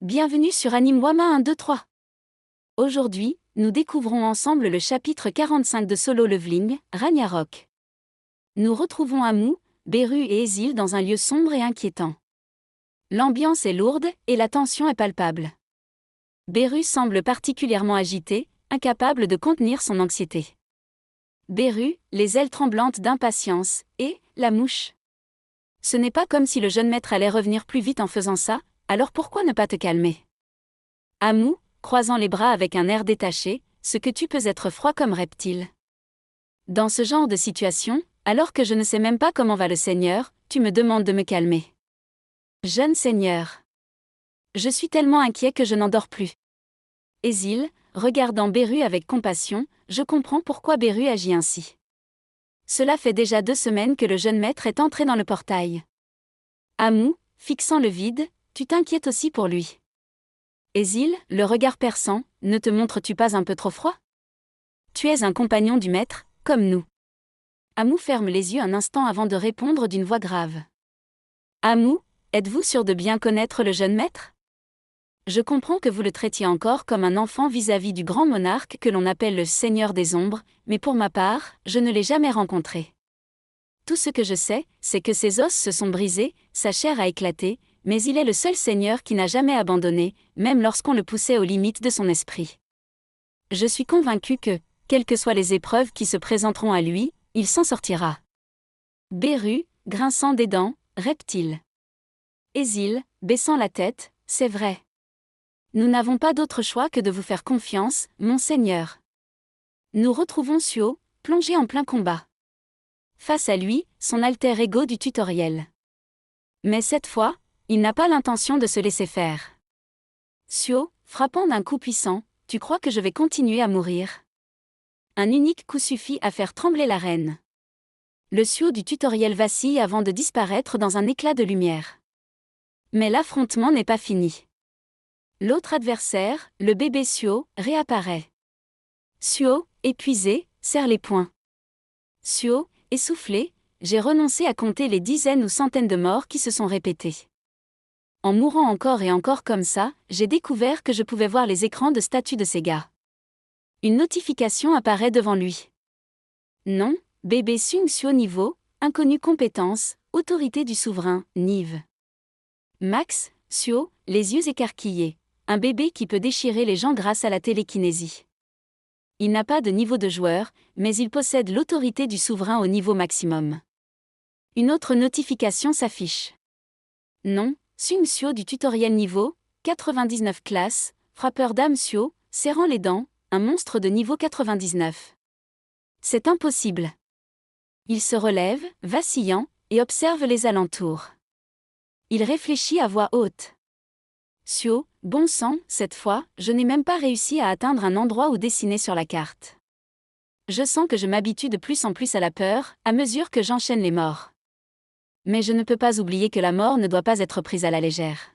Bienvenue sur Anime-Wama 1, 2, 3. Aujourd'hui, nous découvrons ensemble le chapitre 45 de Solo Leveling, Ragnarok. Nous retrouvons Amu, Beru et Ezil dans un lieu sombre et inquiétant. L'ambiance est lourde et la tension est palpable. Beru semble particulièrement agité, incapable de contenir son anxiété. Beru, les ailes tremblantes d'impatience, et la mouche. Ce n'est pas comme si le jeune maître allait revenir plus vite en faisant ça, alors pourquoi ne pas te calmer? Amu, croisant les bras avec un air détaché, ce que tu peux être froid comme reptile. Dans ce genre de situation, alors que je ne sais même pas comment va le Seigneur, tu me demandes de me calmer. Jeune Seigneur. Je suis tellement inquiet que je n'en dors plus. Ezil, regardant Beru avec compassion, je comprends pourquoi Beru agit ainsi. Cela fait déjà 2 semaines que le jeune maître est entré dans le portail. Amu, fixant le vide, tu t'inquiètes aussi pour lui. Ezil, le regard perçant, ne te montres-tu pas un peu trop froid? Tu es un compagnon du maître, comme nous. Amu ferme les yeux un instant avant de répondre d'une voix grave. Amu, êtes-vous sûr de bien connaître le jeune maître? Je comprends que vous le traitiez encore comme un enfant vis-à-vis du grand monarque que l'on appelle le Seigneur des Ombres, mais pour ma part, je ne l'ai jamais rencontré. Tout ce que je sais, c'est que ses os se sont brisés, sa chair a éclaté, mais il est le seul seigneur qui n'a jamais abandonné, même lorsqu'on le poussait aux limites de son esprit. Je suis convaincu que, quelles que soient les épreuves qui se présenteront à lui, il s'en sortira. Beru, grinçant des dents, reptile. Ezil, baissant la tête, c'est vrai. Nous n'avons pas d'autre choix que de vous faire confiance, mon seigneur. Nous retrouvons Suo, plongé en plein combat. Face à lui, son alter ego du tutoriel. Mais cette fois, il n'a pas l'intention de se laisser faire. Suo, frappant d'un coup puissant, tu crois que je vais continuer à mourir? Un unique coup suffit à faire trembler l'arène. Le Suo du tutoriel vacille avant de disparaître dans un éclat de lumière. Mais l'affrontement n'est pas fini. L'autre adversaire, le bébé Suo, réapparaît. Suo, épuisé, serre les poings. Suo, essoufflé, j'ai renoncé à compter les dizaines ou centaines de morts qui se sont répétées. En mourant encore et encore comme ça, j'ai découvert que je pouvais voir les écrans de statut de ces gars. Une notification apparaît devant lui. Nom, bébé Sung Suo niveau, inconnu compétence, autorité du souverain, Nive. Max, Suo, les yeux écarquillés, un bébé qui peut déchirer les gens grâce à la télékinésie. Il n'a pas de niveau de joueur, mais il possède l'autorité du souverain au niveau maximum. Une autre notification s'affiche. Nom, Sung Suo du tutoriel niveau, 99 classe, frappeur d'âme Suo, serrant les dents, un monstre de niveau 99. C'est impossible. Il se relève, vacillant, et observe les alentours. Il réfléchit à voix haute. Suo, bon sang, cette fois, je n'ai même pas réussi à atteindre un endroit où dessiner sur la carte. Je sens que je m'habitue de plus en plus à la peur, à mesure que j'enchaîne les morts. Mais je ne peux pas oublier que la mort ne doit pas être prise à la légère.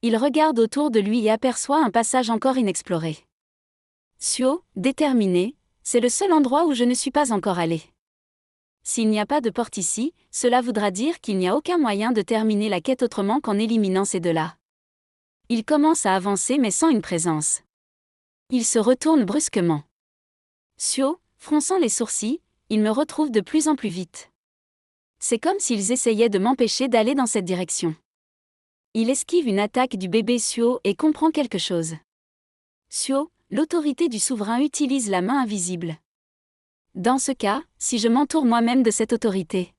Il regarde autour de lui et aperçoit un passage encore inexploré. Suo, déterminé, c'est le seul endroit où je ne suis pas encore allé. S'il n'y a pas de porte ici, cela voudra dire qu'il n'y a aucun moyen de terminer la quête autrement qu'en éliminant ces deux-là. Il commence à avancer mais sans une présence. Il se retourne brusquement. Suo, fronçant les sourcils, il me retrouve de plus en plus vite. C'est comme s'ils essayaient de m'empêcher d'aller dans cette direction. Il esquive une attaque du bébé Suo et comprend quelque chose. Suo, l'autorité du souverain utilise la main invisible. Dans ce cas, si je m'entoure moi-même de cette autorité.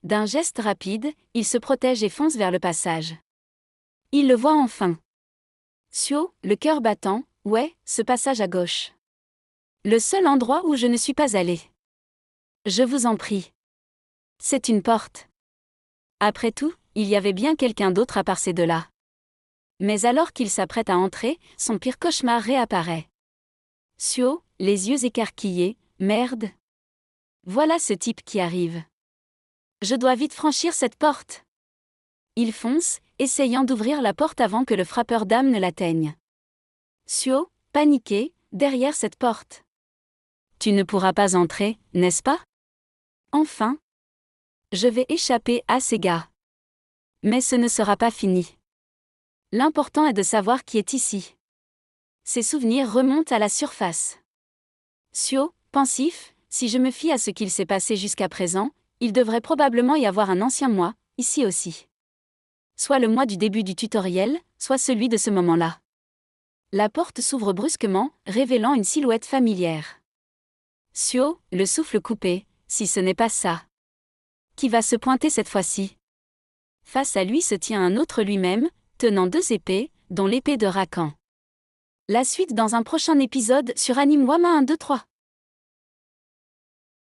D'un geste rapide, il se protège et fonce vers le passage. Il le voit enfin. Suo, le cœur battant, ouais, ce passage à gauche. Le seul endroit où je ne suis pas allé. Je vous en prie. C'est une porte. Après tout, il y avait bien quelqu'un d'autre à part ces deux-là. Mais alors qu'il s'apprête à entrer, son pire cauchemar réapparaît. Suo, les yeux écarquillés, merde. Voilà ce type qui arrive. Je dois vite franchir cette porte. Il fonce, essayant d'ouvrir la porte avant que le frappeur d'âme ne l'atteigne. Suo, paniqué, derrière cette porte. Tu ne pourras pas entrer, n'est-ce pas? Enfin. Je vais échapper à ces gars. Mais ce ne sera pas fini. L'important est de savoir qui est ici. Ses souvenirs remontent à la surface. Sio, pensif, si je me fie à ce qu'il s'est passé jusqu'à présent, il devrait probablement y avoir un ancien moi, ici aussi. Soit le moi du début du tutoriel, soit celui de ce moment-là. La porte s'ouvre brusquement, révélant une silhouette familière. Sio, le souffle coupé, si ce n'est pas ça. Qui va se pointer cette fois-ci? Face à lui se tient un autre lui-même, tenant 2 épées, dont l'épée de Rakan. La suite dans un prochain épisode sur Anime Wama 1, 2, 3.